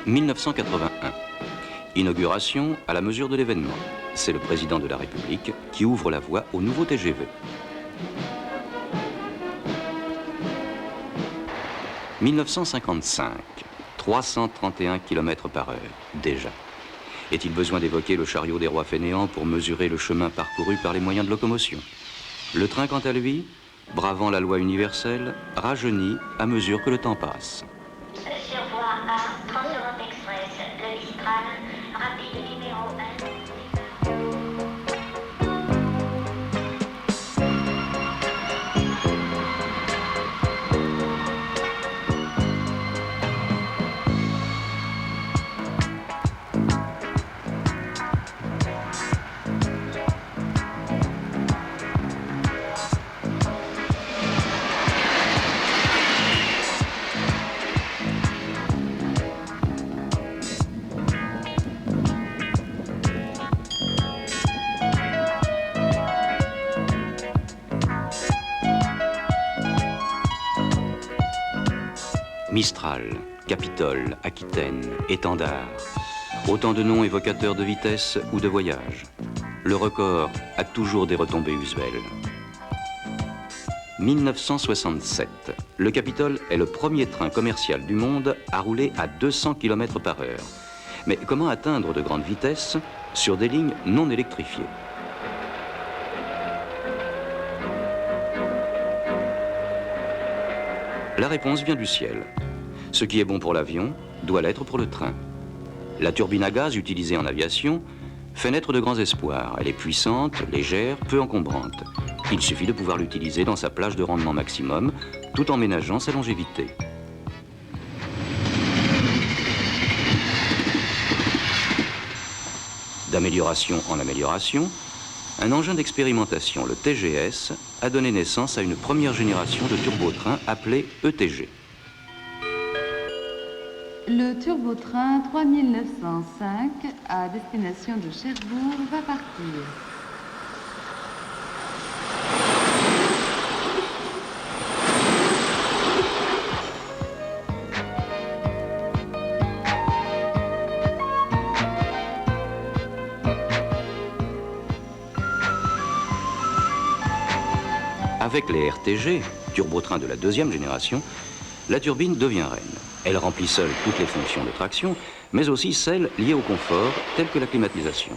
1981. Inauguration à la mesure de l'événement. C'est le président de la République qui ouvre la voie au nouveau TGV. 1955. 331 km par heure, déjà. Est-il besoin d'évoquer le chariot des rois fainéants pour mesurer le chemin parcouru par les moyens de locomotion? Le train, quant à lui, bravant la loi universelle, rajeunit à mesure que le temps passe. Sur voie A, Transeurope Express, le Mistral, rapide numéro 1. Mistral, Capitole, Aquitaine, Étendard. Autant de noms évocateurs de vitesse ou de voyage. Le record a toujours des retombées usuelles. 1967. Le Capitole est le premier train commercial du monde à rouler à 200 km par heure. Mais comment atteindre de grandes vitesses sur des lignes non électrifiées? La réponse vient du ciel. Ce qui est bon pour l'avion doit l'être pour le train. La turbine à gaz utilisée en aviation fait naître de grands espoirs. Elle est puissante, légère, peu encombrante. Il suffit de pouvoir l'utiliser dans sa plage de rendement maximum, tout en ménageant sa longévité. D'amélioration en amélioration, un engin d'expérimentation, le TGS, a donné naissance à une première génération de turbotrains appelée ETG. Le turbotrain 3905 à destination de Cherbourg va partir. Avec les RTG, turbotrains de la deuxième génération, la turbine devient reine. Elle remplit seule toutes les fonctions de traction, mais aussi celles liées au confort, telles que la climatisation.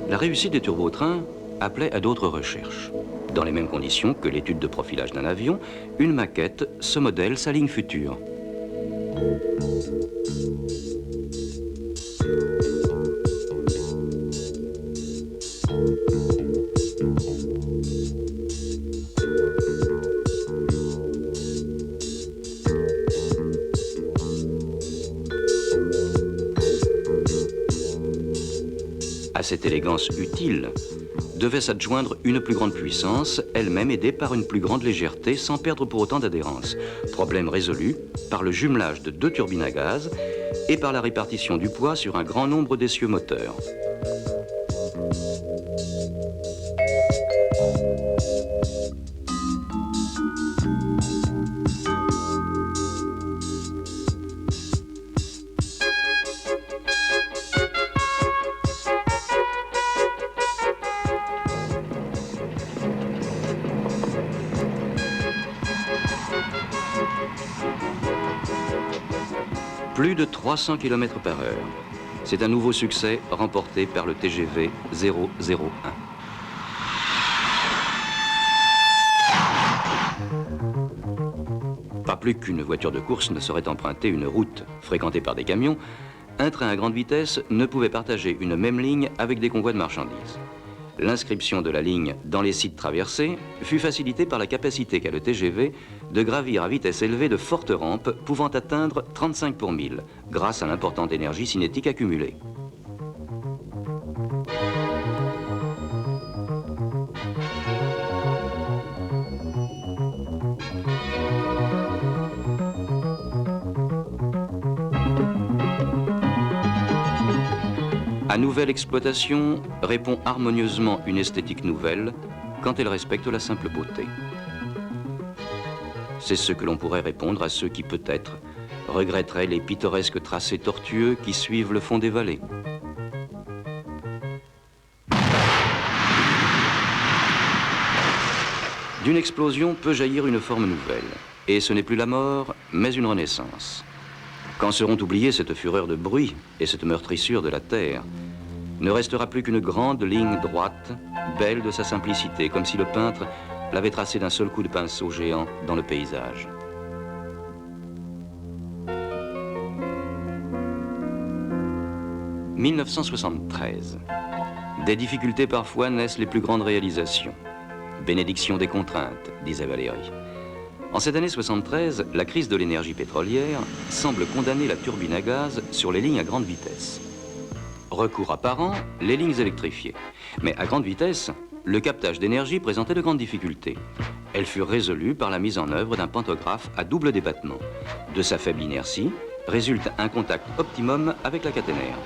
La réussite des turbotrains appelait à d'autres recherches. Dans les mêmes conditions que l'étude de profilage d'un avion, une maquette se modèle sa ligne future. À cette élégance utile devait s'adjoindre une plus grande puissance, elle-même aidée par une plus grande légèreté sans perdre pour autant d'adhérence. Problème résolu par le jumelage de deux turbines à gaz et par la répartition du poids sur un grand nombre d'essieux moteurs. Plus de 300 km par heure. C'est un nouveau succès remporté par le TGV 001. Pas plus qu'une voiture de course ne saurait emprunter une route fréquentée par des camions, un train à grande vitesse ne pouvait partager une même ligne avec des convois de marchandises. L'inscription de la ligne dans les sites traversés fut facilitée par la capacité qu'a le TGV de gravir à vitesse élevée de fortes rampes pouvant atteindre 35 pour 1000 grâce à l'importante énergie cinétique accumulée. À nouvelle exploitation répond harmonieusement une esthétique nouvelle quand elle respecte la simple beauté. C'est ce que l'on pourrait répondre à ceux qui, peut-être, regretteraient les pittoresques tracés tortueux qui suivent le fond des vallées. D'une explosion peut jaillir une forme nouvelle, et ce n'est plus la mort, mais une renaissance. Quand seront oubliées cette fureur de bruit et cette meurtrissure de la terre, ne restera plus qu'une grande ligne droite, belle de sa simplicité, comme si le peintre l'avait tracée d'un seul coup de pinceau géant dans le paysage. « 1973. Des difficultés parfois naissent les plus grandes réalisations. Bénédiction des contraintes, disait Valéry. En cette année 73, la crise de l'énergie pétrolière semble condamner la turbine à gaz sur les lignes à grande vitesse. Recours apparent, les lignes électrifiées. Mais à grande vitesse, le captage d'énergie présentait de grandes difficultés. Elles furent résolues par la mise en œuvre d'un pantographe à double débattement. De sa faible inertie, résulte un contact optimum avec la caténaire.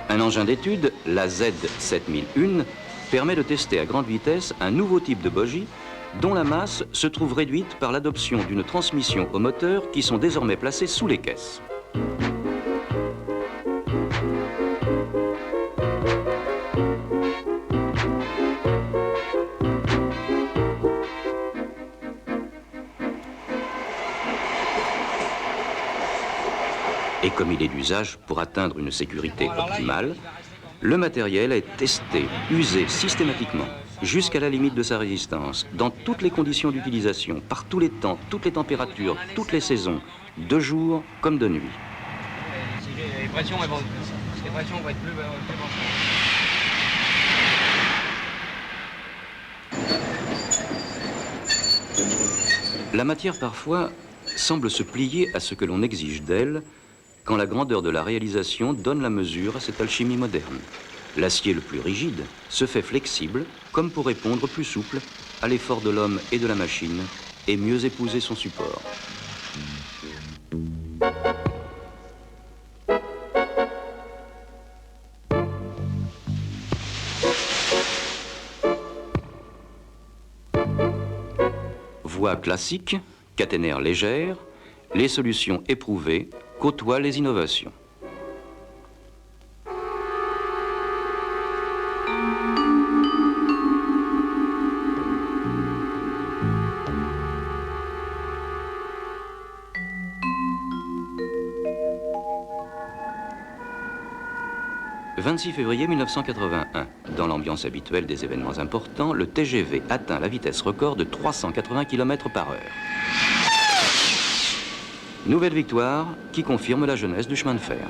Un engin d'étude, la Z7001, permet de tester à grande vitesse un nouveau type de bogie dont la masse se trouve réduite par l'adoption d'une transmission aux moteurs qui sont désormais placés sous les caisses. Et comme il est d'usage pour atteindre une sécurité optimale, le matériel est testé, usé systématiquement, jusqu'à la limite de sa résistance, dans toutes les conditions d'utilisation, par tous les temps, toutes les températures, toutes les saisons, de jour comme de nuit. Les pressions vont être plus basses. La matière parfois semble se plier à ce que l'on exige d'elle, quand la grandeur de la réalisation donne la mesure à cette alchimie moderne. L'acier le plus rigide se fait flexible, comme pour répondre plus souple à l'effort de l'homme et de la machine, et mieux épouser son support. Voie classique, caténaire légère, les solutions éprouvées côtoient les innovations. « 26 février 1981. Dans l'ambiance habituelle des événements importants, le TGV atteint la vitesse record de 380 km/h. Nouvelle victoire qui confirme la jeunesse du chemin de fer.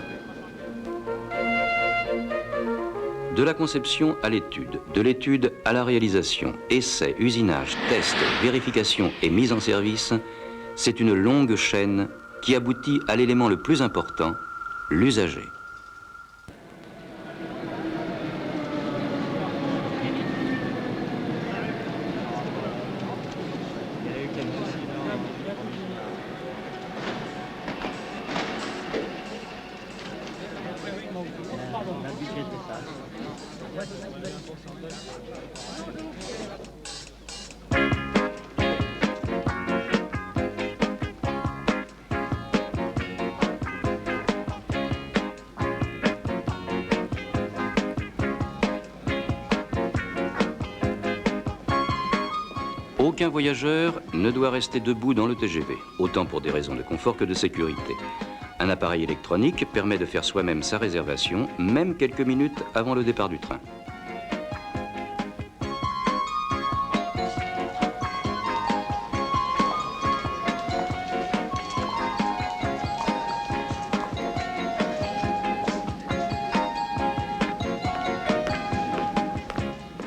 De la conception à l'étude, de l'étude à la réalisation, essai, usinage, test, vérification et mise en service, c'est une longue chaîne qui aboutit à l'élément le plus important, l'usager. Aucun voyageur ne doit rester debout dans le TGV, autant pour des raisons de confort que de sécurité. Un appareil électronique permet de faire soi-même sa réservation, même quelques minutes avant le départ du train.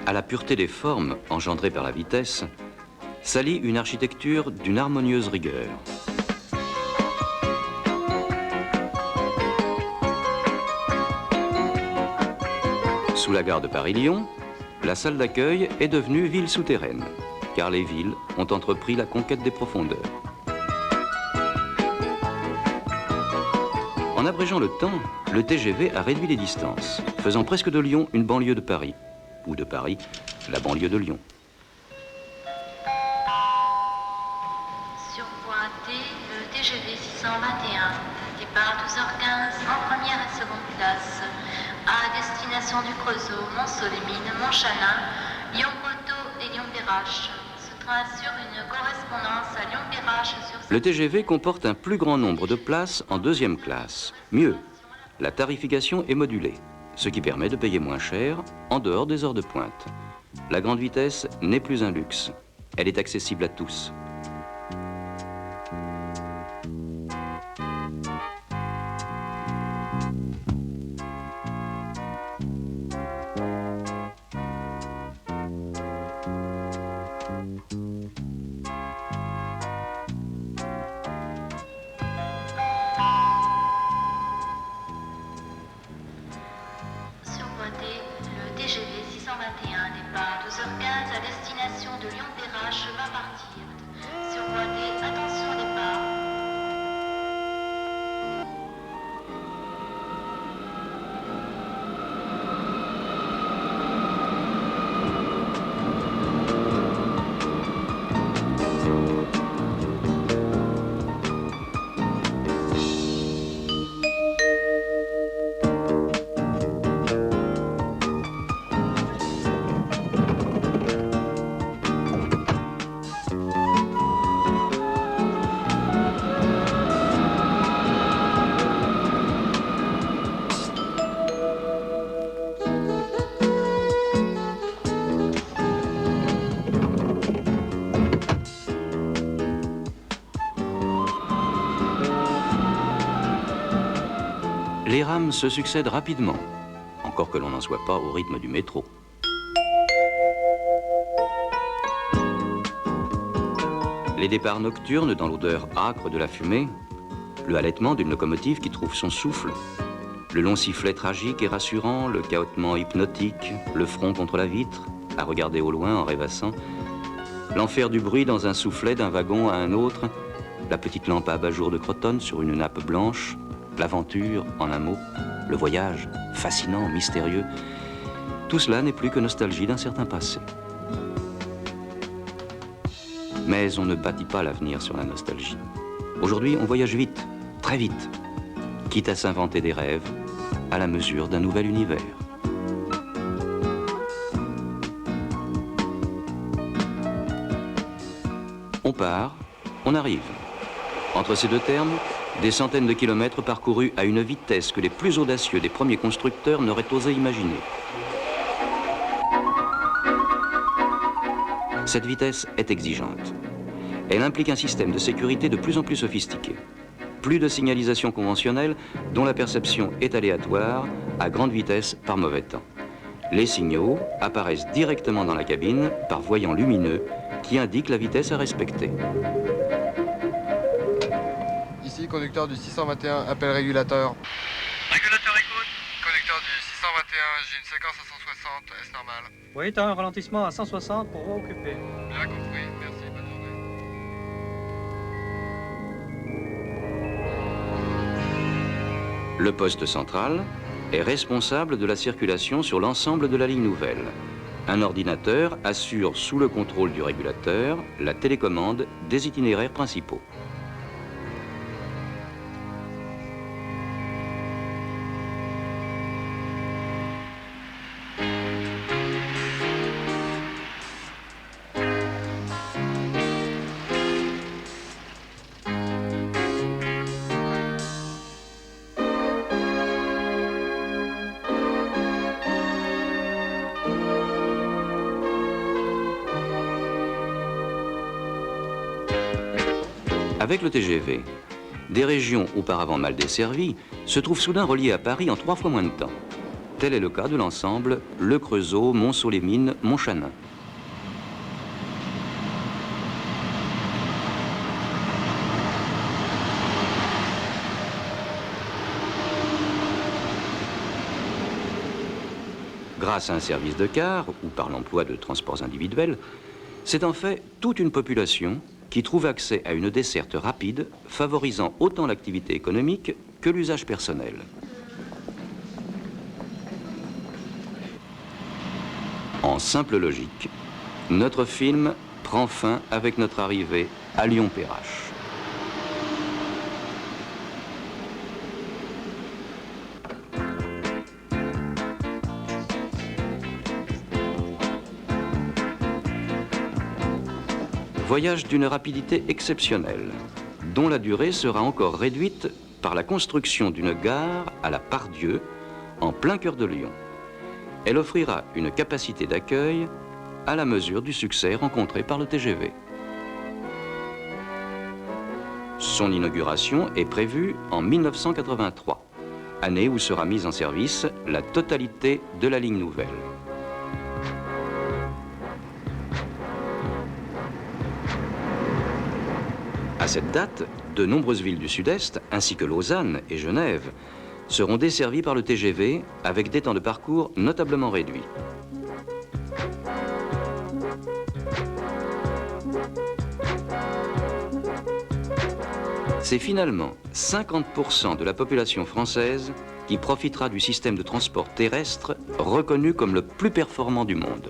À la pureté des formes engendrées par la vitesse, s'allie une architecture d'une harmonieuse rigueur. Sous la gare de Paris-Lyon, la salle d'accueil est devenue ville souterraine, car les villes ont entrepris la conquête des profondeurs. En abrégeant le temps, le TGV a réduit les distances, faisant presque de Lyon une banlieue de Paris, ou de Paris, la banlieue de Lyon. Sur voie D, le TGV 621, départ 12h15 en première et seconde classe, à destination du Creusot, Mont-Solémine, Montchanin, Lyon-Poteau et Lyon-Perrache. Ce train assure une correspondance à Lyon-Perrache sur... Le TGV comporte un plus grand nombre de places en deuxième classe. Mieux, la tarification est modulée, ce qui permet de payer moins cher en dehors des heures de pointe. La grande vitesse n'est plus un luxe, elle est accessible à tous. Sur voie D, le TGV 621, départ 12h15 à destination de Lyon-Perrache va partir. Sur voie D, attention départ. Les rames se succèdent rapidement, encore que l'on n'en soit pas au rythme du métro. Les départs nocturnes dans l'odeur âcre de la fumée, le halètement d'une locomotive qui trouve son souffle, le long sifflet tragique et rassurant, le cahotement hypnotique, le front contre la vitre, à regarder au loin en rêvassant, l'enfer du bruit dans un soufflet d'un wagon à un autre, la petite lampe à abat-jour de Crotone sur une nappe blanche, l'aventure, en un mot, le voyage, fascinant, mystérieux, tout cela n'est plus que nostalgie d'un certain passé. Mais on ne bâtit pas l'avenir sur la nostalgie. Aujourd'hui, on voyage vite, très vite, quitte à s'inventer des rêves à la mesure d'un nouvel univers. On part, on arrive. Entre ces deux termes, des centaines de kilomètres parcourus à une vitesse que les plus audacieux des premiers constructeurs n'auraient osé imaginer. Cette vitesse est exigeante. Elle implique un système de sécurité de plus en plus sophistiqué. Plus de signalisation conventionnelle dont la perception est aléatoire à grande vitesse par mauvais temps. Les signaux apparaissent directement dans la cabine par voyants lumineux qui indiquent la vitesse à respecter. Ici, conducteur du 621, appel régulateur. Régulateur écoute. Conducteur du 621, j'ai une séquence à 160, est-ce normal? Oui, t'as un ralentissement à 160 pour voie occupée. Bien compris, merci, bonne journée. Le poste central est responsable de la circulation sur l'ensemble de la ligne nouvelle. Un ordinateur assure, sous le contrôle du régulateur, la télécommande des itinéraires principaux. Avec le TGV, des régions auparavant mal desservies se trouvent soudain reliées à Paris en 3 fois moins de temps. Tel est le cas de l'ensemble Le Creusot, Mont-Solémine, Montchanin. Grâce à un service de car ou par l'emploi de transports individuels, C'est en fait toute une population qui trouve accès à une desserte rapide, favorisant autant l'activité économique que l'usage personnel. En simple logique, notre film prend fin avec notre arrivée à Lyon-Perrache. Voyage d'une rapidité exceptionnelle, dont la durée sera encore réduite par la construction d'une gare à la Part-Dieu, en plein cœur de Lyon. Elle offrira une capacité d'accueil à la mesure du succès rencontré par le TGV. Son inauguration est prévue en 1983, année où sera mise en service la totalité de la ligne nouvelle. À cette date, de nombreuses villes du Sud-Est, ainsi que Lausanne et Genève, seront desservies par le TGV avec des temps de parcours notablement réduits. C'est finalement 50% de la population française qui profitera du système de transport terrestre reconnu comme le plus performant du monde.